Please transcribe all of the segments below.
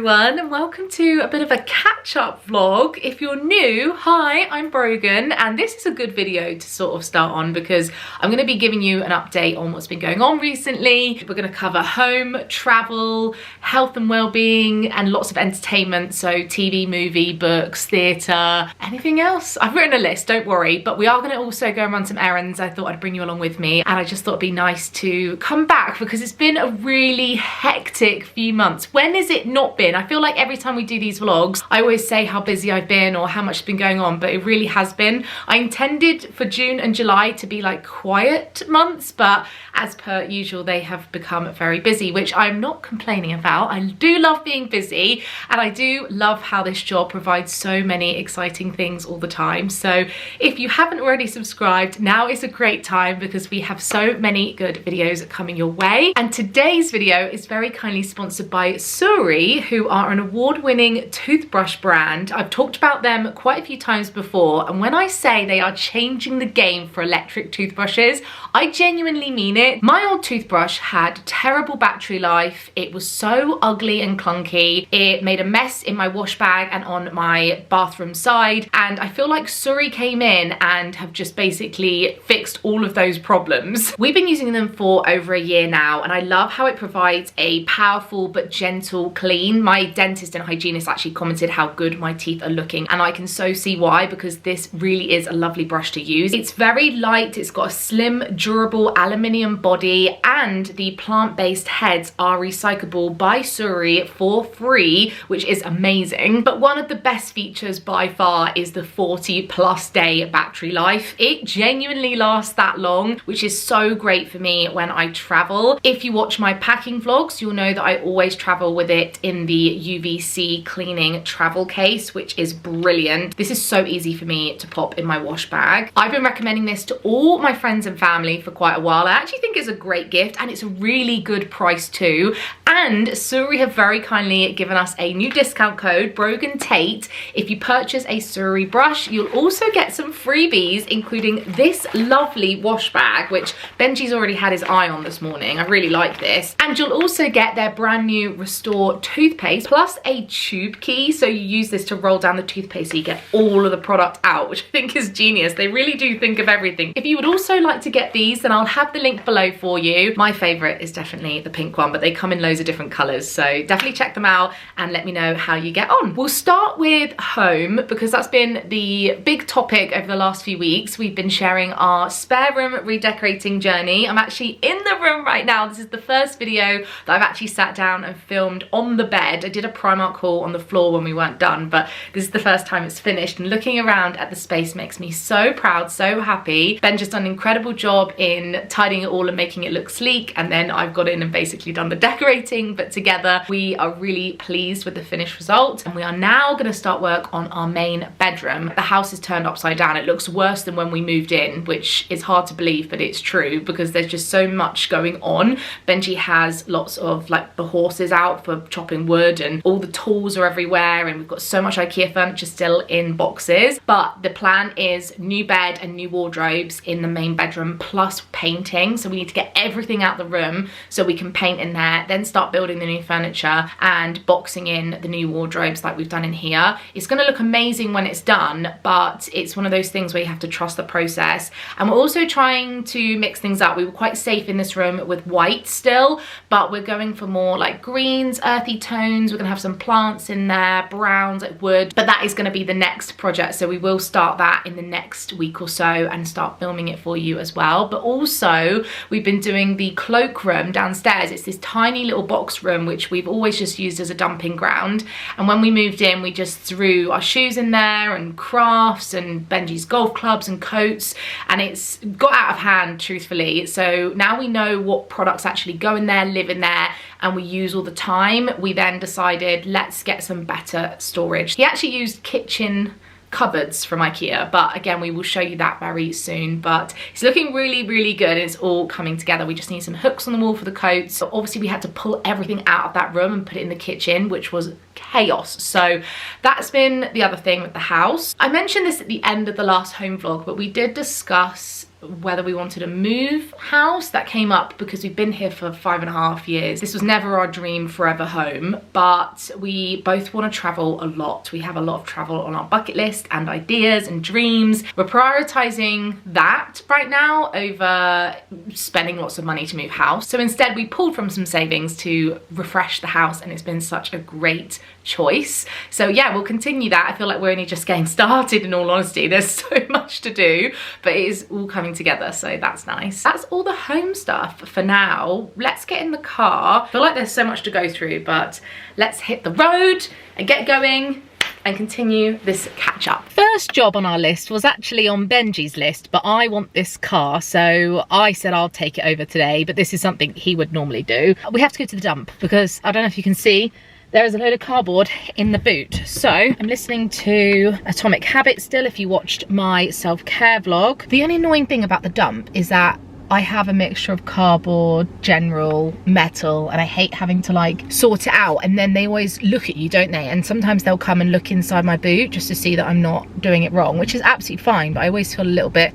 everyone, and welcome to a bit of a catch-up vlog. If you're new, hi, I'm Brogan, and this is a good video to sort of start on because I'm going to be giving you an update on what's been going on recently. We're going to cover home, travel, health and well-being, and lots of entertainment, so TV, movie, books, theatre, anything else. I've written a list, don't worry, but we are going to also go and run some errands. I thought I'd bring you along with me, and I just thought it'd be nice to come back because it's been a really hectic few months. When is it not been? I feel like every time we do these vlogs, I always say how busy I've been or how much has been going on, but it really has been. I intended for June and July to be like quiet months, but as per usual, they have become very busy, which I'm not complaining about. I do love being busy, and I do love how this job provides so many exciting things all the time. So if you haven't already subscribed, now is a great time because we have so many good videos coming your way. And today's video is very kindly sponsored by Enjooyyyy, who are an award-winning toothbrush brand. I've talked about them quite a few times before, and when I say they are changing the game for electric toothbrushes, I genuinely mean it. My old toothbrush had terrible battery life. It was so ugly and clunky. It made a mess in my wash bag and on my bathroom side, and I feel like Enjooyyyy came in and have just basically fixed all of those problems. We've been using them for over a year now, and I love how it provides a powerful but gentle clean. My dentist and hygienist actually commented how good my teeth are looking, and I can so see why, because this really is a lovely brush to use. It's very light, it's got a slim, durable aluminium body, and the plant-based heads are recyclable by Enjooyyyy for free, which is amazing. But one of the best features by far is the 40+ day battery life. It genuinely lasts that long, which is so great for me when I travel. If you watch my packing vlogs, you'll know that I always travel with it in the UVC cleaning travel case, which is brilliant. This is so easy for me to pop in my wash bag. I've been recommending this to all my friends and family for quite a while. I actually think it's a great gift, and it's a really good price too. And Enjooyyyy have very kindly given us a new discount code, Brogan Tate. If you purchase a Enjooyyyy brush, you'll also get some freebies, including this lovely wash bag, which Benji's already had his eye on this morning. I really like this. And you'll also get their brand new Restore toothpaste, plus a tube key. So you use this to roll down the toothpaste so you get all of the product out, which I think is genius. They really do think of everything. If you would also like to get these, then I'll have the link below for you. My favorite is definitely the pink one, but they come in loads of different colors. So definitely check them out and let me know how you get on. We'll start with home because that's been the big topic over the last few weeks. We've been sharing our spare room redecorating journey. I'm actually in the room right now. This is the first video that I've actually sat down and filmed on the bed. I did a Primark haul on the floor when we weren't done, but this is the first time it's finished, and looking around at the space makes me so proud, so happy. Ben just done an incredible job in tidying it all and making it look sleek, and then I've got in and basically done the decorating, but together we are really pleased with the finished result. And we are now going to start work on our main bedroom. The house is turned upside down. It looks worse than when we moved in, which is hard to believe, but it's true because there's just so much going on. Benji has lots of like the horses out for chopping wood, and all the tools are everywhere, and we've got so much IKEA furniture still in boxes. But the plan is new bed and new wardrobes in the main bedroom, plus painting. So we need to get everything out the room so we can paint in there, then start building the new furniture and boxing in the new wardrobes like we've done in here. It's going to look amazing when it's done, but it's one of those things where you have to trust the process. And we're also trying to mix things up. We were quite safe in this room with white still, but we're going for more like greens, earthy tones. We're gonna have some plants in there, browns, like wood, but that is gonna be the next project. So we will start that in the next week or so and start filming it for you as well. But also we've been doing the cloakroom downstairs. It's this tiny little box room, which we've always just used as a dumping ground. And when we moved in, we just threw our shoes in there and crafts and Benji's golf clubs and coats, and it's got out of hand, truthfully. So now we know what products actually go in there, live in there, and we use all the time. We then decided, let's get some better storage. He actually used kitchen cupboards from IKEA, but again, we will show you that very soon. But it's looking really, really good, and it's all coming together. We just need some hooks on the wall for the coats. So obviously we had to pull everything out of that room and put it in the kitchen, which was chaos. So that's been the other thing with the house. I mentioned this at the end of the last home vlog, but we did discuss whether we wanted to move house. That came up because we've been here for 5.5 years. This was never our dream forever home, but we both want to travel a lot. We have a lot of travel on our bucket list and ideas and dreams. We're prioritizing that right now over spending lots of money to move house. So instead we pulled from some savings to refresh the house, and it's been such a great choice. So yeah, we'll continue that. I feel like we're only just getting started, in all honesty. There's so much to do, but it is all coming together, so that's nice. That's all the home stuff for now. Let's get in the car. I feel like there's so much to go through, but let's hit the road and get going and continue this catch up. First job on our list was actually on Benji's list, but I want this car, so I said I'll take it over today, but this is something he would normally do. We have to go to the dump because I don't know if you can see, there is a load of cardboard in the boot. So I'm listening to Atomic Habits still, if you watched my self-care vlog. The only annoying thing about the dump is that I have a mixture of cardboard, general, metal, and I hate having to like sort it out. And then they always look at you, don't they? And sometimes they'll come and look inside my boot just to see that I'm not doing it wrong, which is absolutely fine, but I always feel a little bit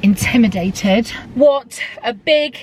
intimidated. What a big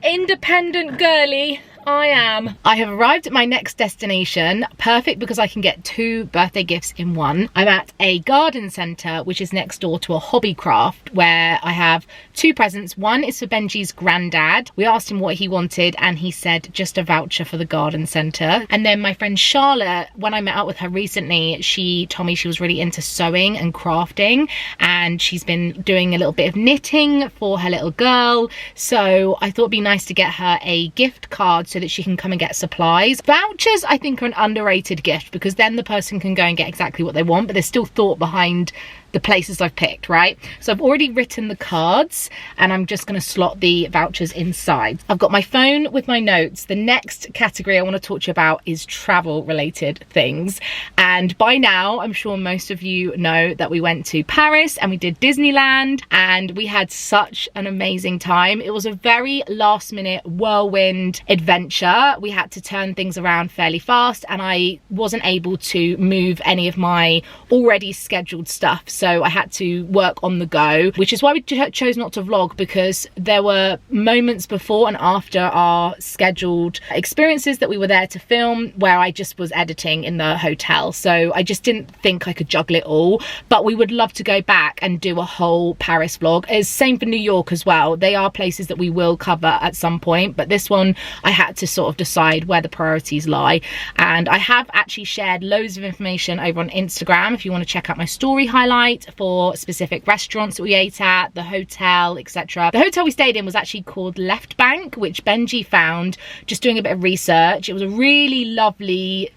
independent girly I am. I have arrived at my next destination. Perfect, because I can get 2 birthday gifts in one. I'm at a garden centre which is next door to a Hobbycraft, where I have 2 presents. One is for Benji's granddad. We asked him what he wanted and he said just a voucher for the garden centre. And then my friend Charlotte, when I met up with her recently, she told me she was really into sewing and crafting, and she's been doing a little bit of knitting for her little girl. So I thought it'd be nice to get her a gift card so that she can come and get supplies. Vouchers, I think, are an underrated gift, because then the person can go and get exactly what they want, but there's still thought behind the places I've picked, right? So I've already written the cards and I'm just going to slot the vouchers inside. I've got my phone with my notes. The next category I want to talk to you about is travel related things. And by now, I'm sure most of you know that we went to Paris and we did Disneyland, and we had such an amazing time. It was a very last minute whirlwind adventure. We had to turn things around fairly fast, and I wasn't able to move any of my already scheduled stuff. So I had to work on the go, which is why we chose not to vlog, because there were moments before and after our scheduled experiences that we were there to film where I just was editing in the hotel. So I just didn't think I could juggle it all, but we would love to go back and do a whole Paris vlog. It's same for New York as well. They are places that we will cover at some point, but this one I had to sort of decide where the priorities lie. And I have actually shared loads of information over on Instagram if you want to check out my story highlight for specific restaurants that we ate at, the hotel, etc. The hotel we stayed in was actually called Left Bank, which Benji found just doing a bit of research. It was a really lovely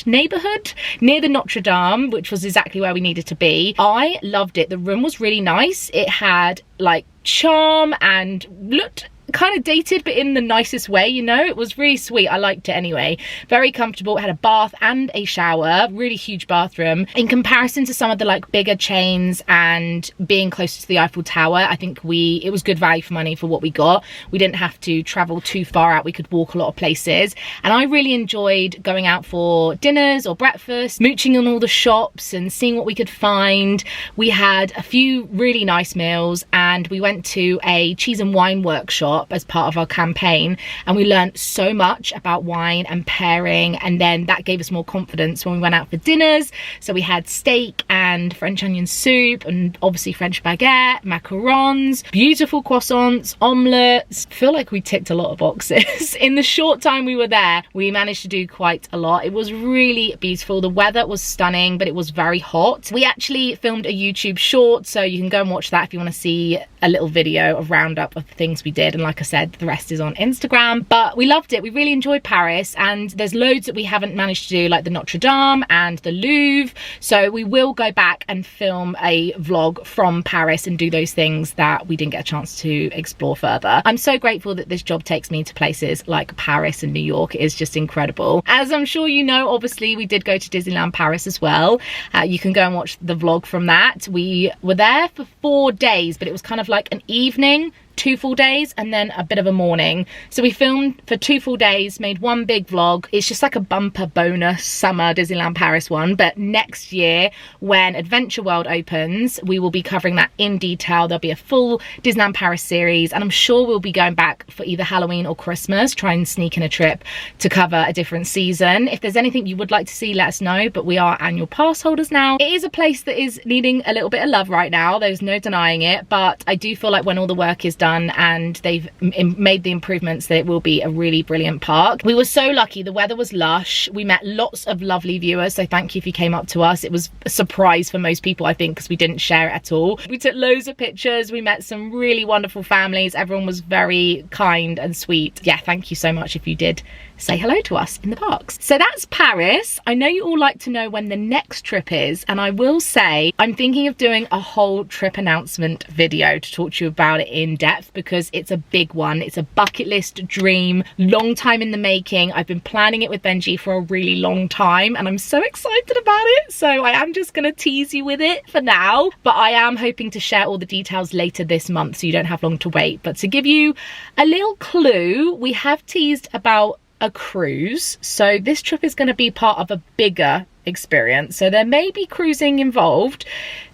neighborhood near the Notre Dame, which was exactly where we needed to be. I loved it. The room was really nice. It had like charm and looked kind of dated, but in the nicest way, you know. It was really sweet. I liked it anyway. Very comfortable. It had a bath and a shower. Really huge bathroom. In comparison to some of the like bigger chains and being closer to the Eiffel Tower, I think it was good value for money for what we got. We didn't have to travel too far out. We could walk a lot of places, and I really enjoyed going out for dinners or breakfast, mooching on all the shops and seeing what we could find. We had a few really nice meals, and we went to a cheese and wine workshop as part of our campaign, and we learned so much about wine and pairing, and then that gave us more confidence when we went out for dinners. So we had steak and French onion soup, and obviously French baguette, macarons, beautiful croissants, omelettes. I feel like we ticked a lot of boxes. In the short time we were there, we managed to do quite a lot. It was really beautiful. The weather was stunning, but it was very hot. We actually filmed a YouTube short, so you can go and watch that if you want to see a little video of roundup of the things we did. And like I said, the rest is on Instagram. But we loved it. We really enjoyed Paris, and there's loads that we haven't managed to do, like the Notre Dame and the Louvre. So we will go back and film a vlog from Paris and do those things that we didn't get a chance to explore further. I'm so grateful that this job takes me to places like Paris and New York. It is just incredible. As I'm sure you know, obviously we did go to Disneyland Paris as well. You can go and watch the vlog from that. We were there for 4 days, but it was kind of like an evening 2 full days and then a bit of a morning. So we filmed for 2 full days, made one big vlog. It's just like a bumper bonus summer Disneyland Paris one. But next year, when Adventure World opens, we will be covering that in detail. There'll be a full Disneyland Paris series, and I'm sure we'll be going back for either Halloween or Christmas, try and sneak in a trip to cover a different season. If there's anything you would like to see, let us know, but we are annual pass holders now. It is a place that is needing a little bit of love right now, there's no denying it, but I do feel like when all the work is done and they've made the improvements, that it will be a really brilliant park. We were so lucky, the weather was lush, we met lots of lovely viewers, so thank you if you came up to us. It was a surprise for most people, I think, because we didn't share it at all. We took loads of pictures, we met some really wonderful families, everyone was very kind and sweet. Yeah, thank you so much if you did say hello to us in the parks. So that's Paris. I know you all like to know when the next trip is, and I will say I'm thinking of doing a whole trip announcement video to talk to you about it in depth, because it's a big one. It's a bucket list dream, long time in the making. I've been planning it with Benji for a really long time and I'm so excited about it, so I am just gonna tease you with it for now, but I am hoping to share all the details later this month so you don't have long to wait. But to give you a little clue, we have teased about a cruise, so this trip is going to be part of a bigger experience, so there may be cruising involved.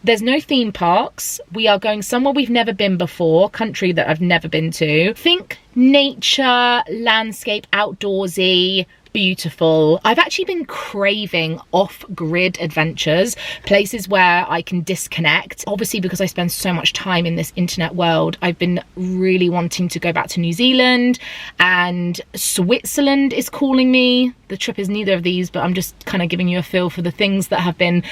There's no theme parks. We are going somewhere we've never been before, country that I've never been to. Think nature, landscape, outdoorsy, beautiful. I've actually been craving off-grid adventures, places where I can disconnect. Obviously, because I spend so much time in this internet world, I've been really wanting to go back to New Zealand, and Switzerland is calling me. The trip is neither of these, but I'm just kind of giving you a feel for the things that have been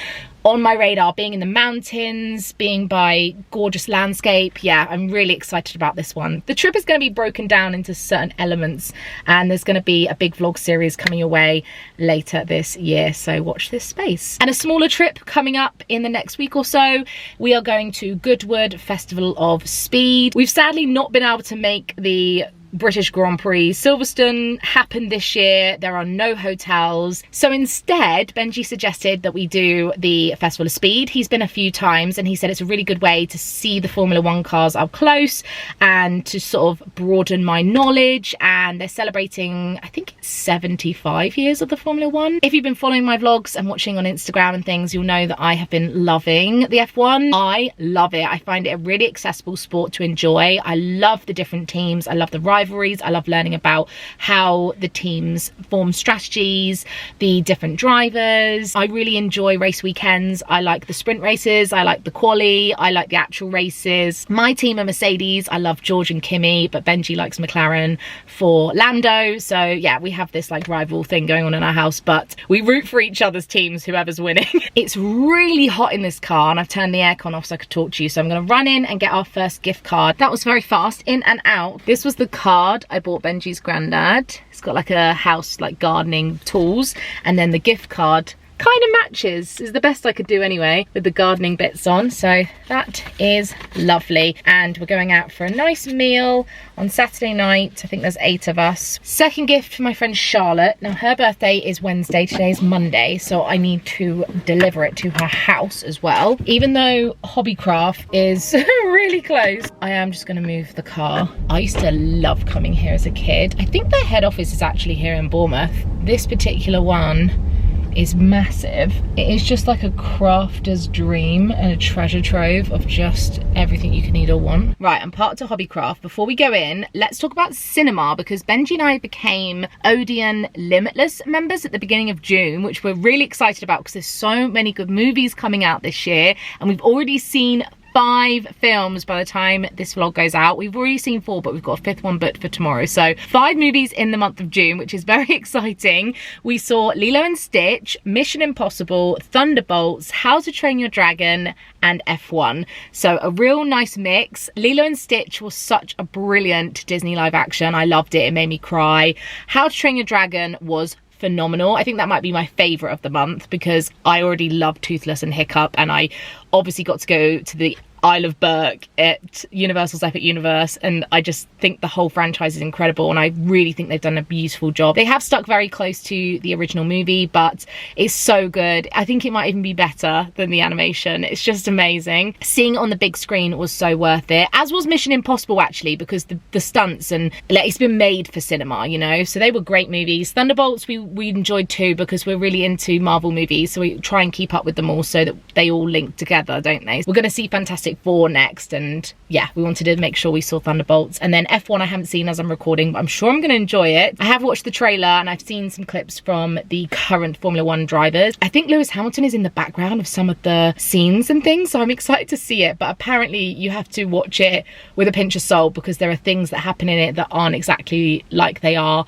on my radar, being in the mountains, being by gorgeous landscape. Yeah, I'm really excited about this one. The trip is going to be broken down into certain elements, and there's going to be a big vlog series coming your way later this year, so watch this space. And a smaller trip coming up in the next week or so. We are going to Goodwood Festival of Speed. We've sadly not been able to make the British Grand Prix Silverstone happen this year. There are no hotels, so instead Benji suggested that we do the Festival of Speed. He's been a few times and he said it's a really good way to see the Formula 1 cars up close and to sort of broaden my knowledge. And they're celebrating, I think it's 75 years of the Formula 1. If you've been following my vlogs and watching on Instagram and things, you'll know that I have been loving the F1. I love it. I find it a really accessible sport to enjoy. I love the different teams, I love the rivalries, I love learning about how the teams form strategies, the different drivers. I really enjoy race weekends. I like the sprint races, I like the quali, I like the actual races. My team are Mercedes. I love George and Kimi, but Benji likes McLaren for Lando. So yeah, we have this like rival thing going on in our house, but we root for each other's teams, whoever's winning. It's really hot in this car and I've turned the aircon off so I could talk to you, so I'm gonna run in and get our first gift card. That was very fast, in and out. This was the card I bought Benji's granddad. It's got like a house, like gardening tools, and then the gift card kind of matches, is the best I could do anyway, with the gardening bits on, so that is lovely. And we're going out for a nice meal on Saturday night. I think there's 8 of us. Second gift for my friend Charlotte. Now her birthday is Wednesday, today's Monday, so I need to deliver it to her house as well. Even though Hobbycraft is really close, I am just going to move the car. I used to love coming here as a kid. I think their head office is actually here in Bournemouth. This particular one is massive. It is just like a crafter's dream and a treasure trove of just everything you can need or want. Right, I'm parked at Hobbycraft. Before we go in, let's talk about cinema, because Benji and I became Odeon Limitless members at the beginning of June, which we're really excited about because there's so many good movies coming out this year, and we've already seen 5 films by the time this vlog goes out. We've already seen 4, but we've got a 5th one booked for tomorrow. So 5 movies in the month of June, which is very exciting. We saw Lilo and Stitch, Mission Impossible, Thunderbolts, How to Train Your Dragon, and F1. So a real nice mix. Lilo and Stitch was such a brilliant Disney live action. I loved it. It made me cry. How to Train Your Dragon was phenomenal. I think that might be my favourite of the month because I already love Toothless and Hiccup, and I obviously got to go to the Isle of Berk at Universal's Epic Universe, and I just think the whole franchise is incredible, and I really think they've done a beautiful job. They have stuck very close to the original movie, but it's so good. I think it might even be better than the animation. It's just amazing. Seeing it on the big screen was so worth it, as was Mission Impossible actually, because the stunts, and like, it's been made for cinema, you know, so they were great movies. Thunderbolts we enjoyed too, because we're really into Marvel movies, so we try and keep up with them all so that they all link together, don't they? We're going to see Fantastic Four next, and yeah, we wanted to make sure we saw Thunderbolts. And then F1 I haven't seen as I'm recording, but I'm sure I'm going to enjoy it. I have watched the trailer and I've seen some clips from the current Formula One drivers. I think Lewis Hamilton is in the background of some of the scenes and things, so I'm excited to see it, but apparently you have to watch it with a pinch of salt, because there are things that happen in it that aren't exactly like they are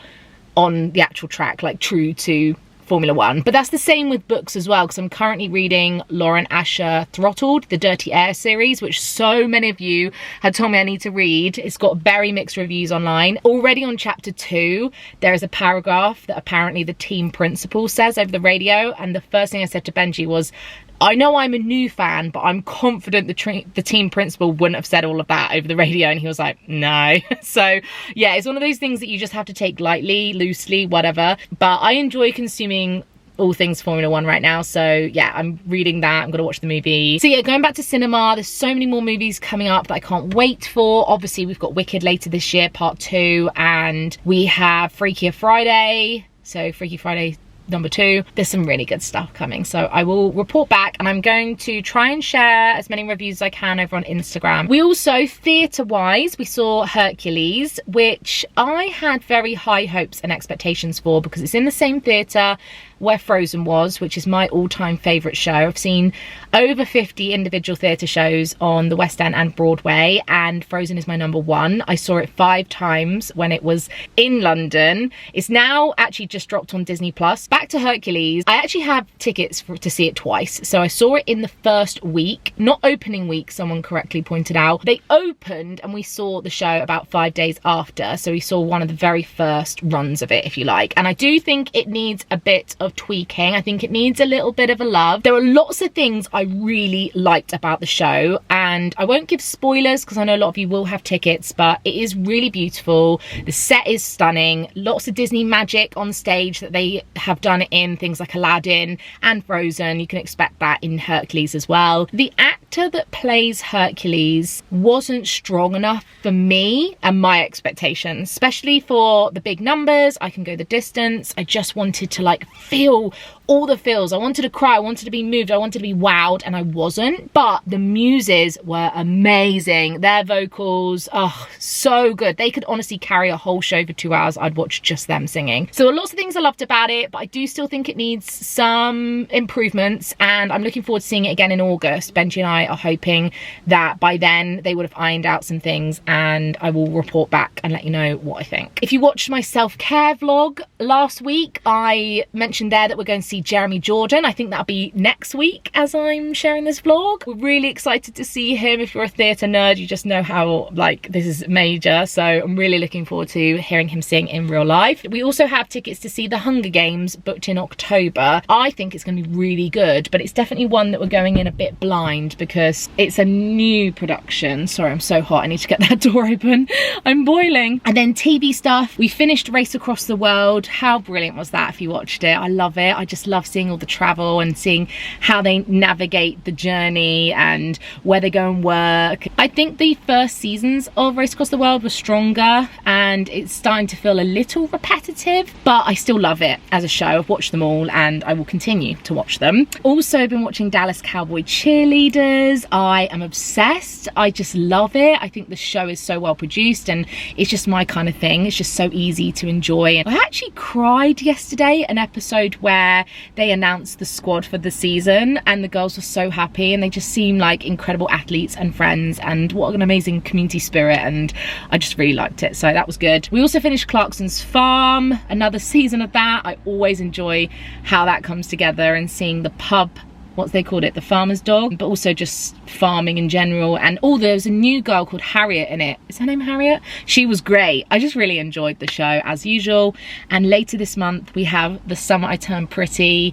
on the actual track, like true to Formula One. But that's the same with books as well, because I'm currently reading Lauren Asher Throttled, the Dirty Air series, which so many of you had told me I need to read. It's got very mixed reviews online. Already on chapter 2, there is a paragraph that apparently the team principal says over the radio, and the first thing I said to Benji was, I know I'm a new fan, but I'm confident the team principal wouldn't have said all of that over the radio. And he was like, no. So yeah, it's one of those things that you just have to take lightly, loosely, whatever. But I enjoy consuming all things Formula One right now, so yeah, I'm reading that. I'm gonna watch the movie. So yeah, going back to cinema, there's so many more movies coming up that I can't wait for. Obviously we've got Wicked later this year, part 2, and we have Freakier Friday, so Freaky Friday number 2. There's some really good stuff coming, so I will report back, and I'm going to try and share as many reviews as I can over on Instagram. We also, theatre wise, we saw Hercules, which I had very high hopes and expectations for, because it's in the same theatre where Frozen was, which is my all-time favourite show. I've seen over 50 individual theatre shows on the West End and Broadway, and Frozen is my number 1. I saw it 5 times when it was in London. It's now actually just dropped on Disney+. Back to Hercules, I actually have tickets to see it twice. So I saw it in the first week, not opening week, someone correctly pointed out. They opened and we saw the show about 5 days after, so we saw one of the very first runs of it, if you like. And I do think it needs a bit of tweaking. I think it needs a little bit of a love. There are lots of things I really liked about the show, and I won't give spoilers because I know a lot of you will have tickets, but it is really beautiful. The set is stunning. Lots of Disney magic on stage that they have done in things like Aladdin and Frozen. You can expect that in Hercules as well. The actor that plays Hercules wasn't strong enough for me and my expectations, especially for the big numbers. I can go the distance. I just wanted to like feel all the feels. I wanted to cry, I wanted to be moved, I wanted to be wowed, and I wasn't. But the muses were amazing. Their vocals, oh, so good. They could honestly carry a whole show for 2 hours. I'd watch just them singing. So lots of things I loved about it, but I do still think it needs some improvements, and I'm looking forward to seeing it again in August. Benji and I are hoping that by then they would have ironed out some things, and I will report back and let you know what I think. If you watched my self-care vlog last week, I mentioned there that we're going to see Jeremy Jordan. I think that'll be next week as I'm sharing this vlog. We're really excited to see him. If you're a theatre nerd, you just know how like this is major, so I'm really looking forward to hearing him sing in real life. We also have tickets to see the Hunger Games booked in October. I think it's going to be really good, but it's definitely one that we're going in a bit blind because it's a new production. Sorry, I'm so hot, I need to get that door open. I'm boiling. And then TV stuff, we finished Race Across the World. How brilliant was that if you watched it? I love it. I just love seeing all the travel and seeing how they navigate the journey and where they go and work. I think the first seasons of Race Across the World were stronger, and it's starting to feel a little repetitive, but I still love it as a show. I've watched them all and I will continue to watch them. Also been watching Dallas Cowboy Cheerleaders. I am obsessed. I just love it. I think the show is so well produced and it's just my kind of thing. It's just so easy to enjoy. And I actually cried yesterday, an episode where they announced the squad for the season, and the girls were so happy and they just seem like incredible athletes and friends, and what an amazing community spirit, and I just really liked it, so that was good. We also finished Clarkson's Farm, another season of that. I always enjoy how that comes together and seeing the pub, what they called it, the farmer's dog, but also just farming in general. And there was a new girl called Harriet in it. Is her name Harriet? She was great. I just really enjoyed the show as usual. And later this month we have The Summer I Turned Pretty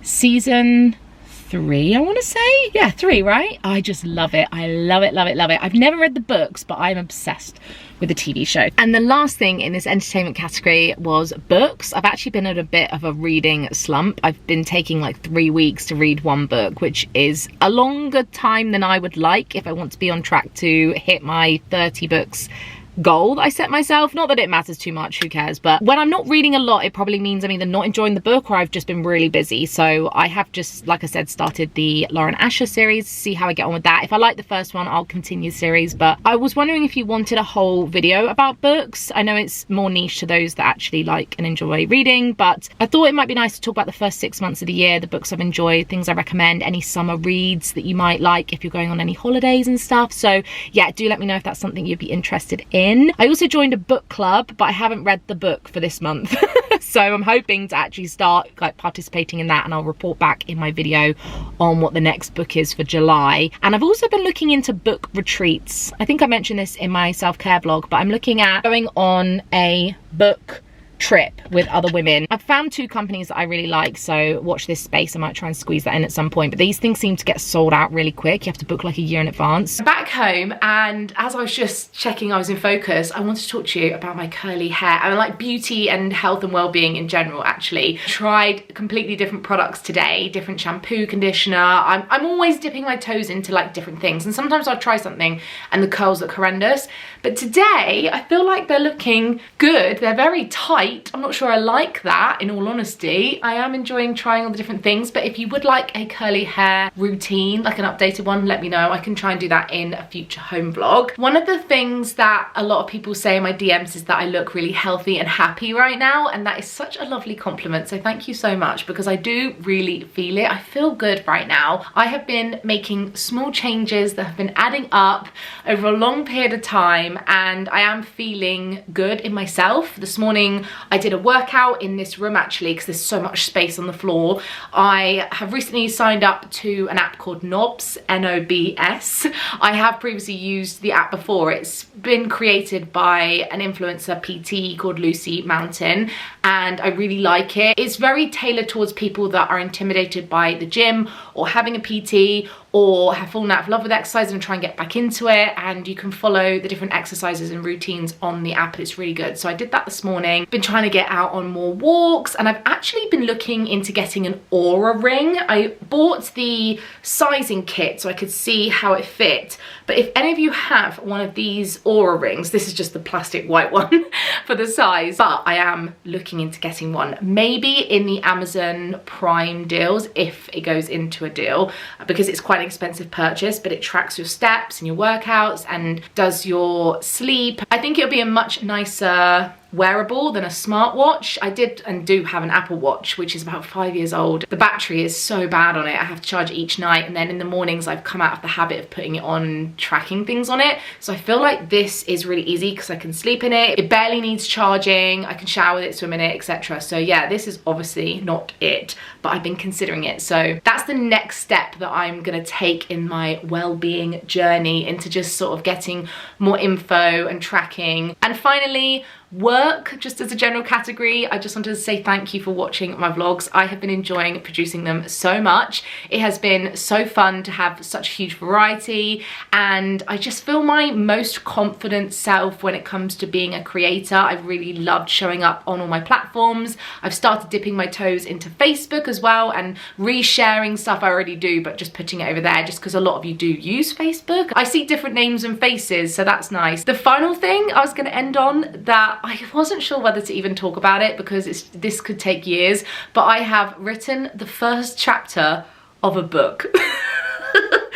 season 3, I want to say. Yeah, 3, right? I just love it. I love it, love it, love it. I've never read the books, but I'm obsessed with the TV show. And the last thing in this entertainment category was books. I've actually been at a bit of a reading slump. I've been taking like 3 weeks to read one book, which is a longer time than I would like if I want to be on track to hit my 30 books goal that I set myself. Not that it matters too much, who cares, but when I'm not reading a lot, it probably means I'm either not enjoying the book or I've just been really busy. So I have just, like I said, started the Lauren Asher series, see how I get on with that. If I like the first one, I'll continue the series. But I was wondering if you wanted a whole video about books. I know it's more niche to those that actually like and enjoy reading, but I thought it might be nice to talk about the first 6 months of the year, the books I've enjoyed, things I recommend, any summer reads that you might like if you're going on any holidays and stuff. So yeah, do let me know if that's something you'd be interested in. I also joined a book club, but I haven't read the book for this month. So I'm hoping to actually start like participating in that, and I'll report back in my video on what the next book is for July. And I've also been looking into book retreats. I think I mentioned this in my self-care vlog, but I'm looking at going on a book trip with other women. I've found 2 companies that I really like, so watch this space. I might try and squeeze that in at some point, but these things seem to get sold out really quick. You have to book like a year in advance. I'm back home, and as I was just checking I was in focus, I wanted to talk to you about my curly hair. I like beauty and health and well-being in general, actually. Tried completely different products today, different shampoo, conditioner. I'm always dipping my toes into like different things, and sometimes I'll try something and the curls look horrendous, but today I feel like they're looking good. They're very tight. I'm not sure I like that, in all honesty. I am enjoying trying all the different things, but if you would like a curly hair routine, like an updated one, let me know. I can try and do that in a future home vlog. One of the things that a lot of people say in my DMs is that I look really healthy and happy right now, and that is such a lovely compliment, so thank you so much, because I do really feel it. I feel good right now. I have been making small changes that have been adding up over a long period of time, and I am feeling good in myself. This morning I did a workout in this room, actually, because there's so much space on the floor. I have recently signed up to an app called Knobs, N-O-B-S. I have previously used the app before. It's been created by an influencer PT called Lucy Mountain, and I really like it. It's very tailored towards people that are intimidated by the gym or having a PT, or have fallen out of love with exercise and try and get back into it, and you can follow the different exercises and routines on the app, and it's really good. So I did that this morning. Been trying to get out on more walks, and I've actually been looking into getting an Aura ring. I bought the sizing kit so I could see how it fit, but if any of you have one of these Aura rings, this is just the plastic white one for the size, but I am looking into getting one, maybe in the Amazon Prime deals if it goes into a deal, because it's quite an expensive purchase, but it tracks your steps and your workouts and does your sleep. I think it'll be a much nicer wearable than a smartwatch. I did and do have an Apple Watch, which is about 5 years old. The battery is so bad on it. I have to charge it each night, and then in the mornings I've come out of the habit of putting it on, tracking things on it. So I feel like this is really easy because I can sleep in it. It barely needs charging. I can shower with it, swim in it, etc. So yeah, this is obviously not it, but I've been considering it. So that's the next step that I'm gonna take in my well-being journey, into just sort of getting more info and tracking. And finally, work, just as a general category, I just wanted to say thank you for watching my vlogs. I have been enjoying producing them so much. It has been so fun to have such a huge variety, and I just feel my most confident self when it comes to being a creator. I've really loved showing up on all my platforms. I've started dipping my toes into Facebook as well, and resharing stuff I already do, but just putting it over there just because a lot of you do use Facebook. I see different names and faces, so that's nice. The final thing I was going to end on, that I wasn't sure whether to even talk about it because this could take years, but I have written the first chapter of a book.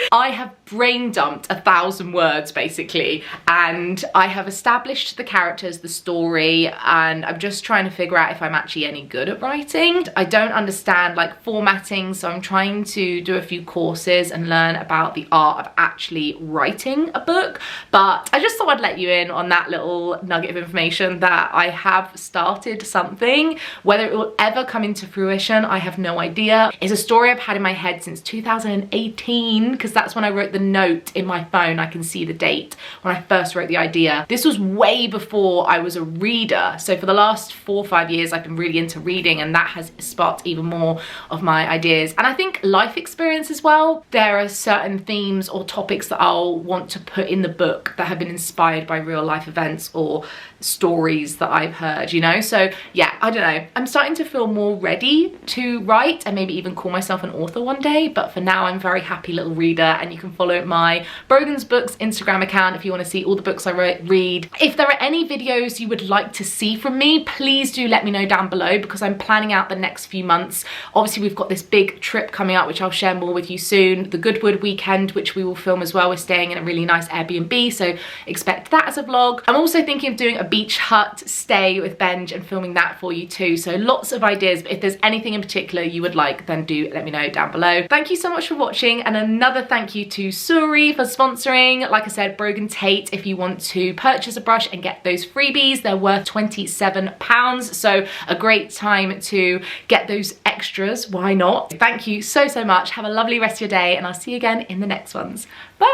I have brain dumped 1,000 words basically, and I have established the characters, the story, and I'm just trying to figure out if I'm actually any good at writing. I don't understand like formatting, so I'm trying to do a few courses and learn about the art of actually writing a book. But I just thought I'd let you in on that little nugget of information, that I have started something. Whether it will ever come into fruition, I have no idea. It's a story I've had in my head since 2018, because that's when I wrote the note in my phone. I can see the date when I first wrote the idea. This was way before I was a reader. So for the last 4 or 5 years, I've been really into reading, and that has sparked even more of my ideas. And I think life experience as well. There are certain themes or topics that I'll want to put in the book that have been inspired by real life events or stories that I've heard, you know? So yeah, I don't know. I'm starting to feel more ready to write and maybe even call myself an author one day. But for now, I'm a very happy little reader, and you can follow my Brogan's Books Instagram account if you want to see all the books I read. If there are any videos you would like to see from me, please do let me know down below, because I'm planning out the next few months. Obviously, we've got this big trip coming up, which I'll share more with you soon. The Goodwood weekend, which we will film as well. We're staying in a really nice Airbnb, so expect that as a vlog. I'm also thinking of doing a beach hut stay with Benj and filming that for you too. So lots of ideas, but if there's anything in particular you would like, then do let me know down below. Thank you so much for watching, and another thank you to Suri for sponsoring. Like I said, Brogan Tate, if you want to purchase a brush and get those freebies, they're worth £27, so a great time to get those extras. Why not? Thank you so much. Have a lovely rest of your day, and I'll see you again in the next ones. Bye.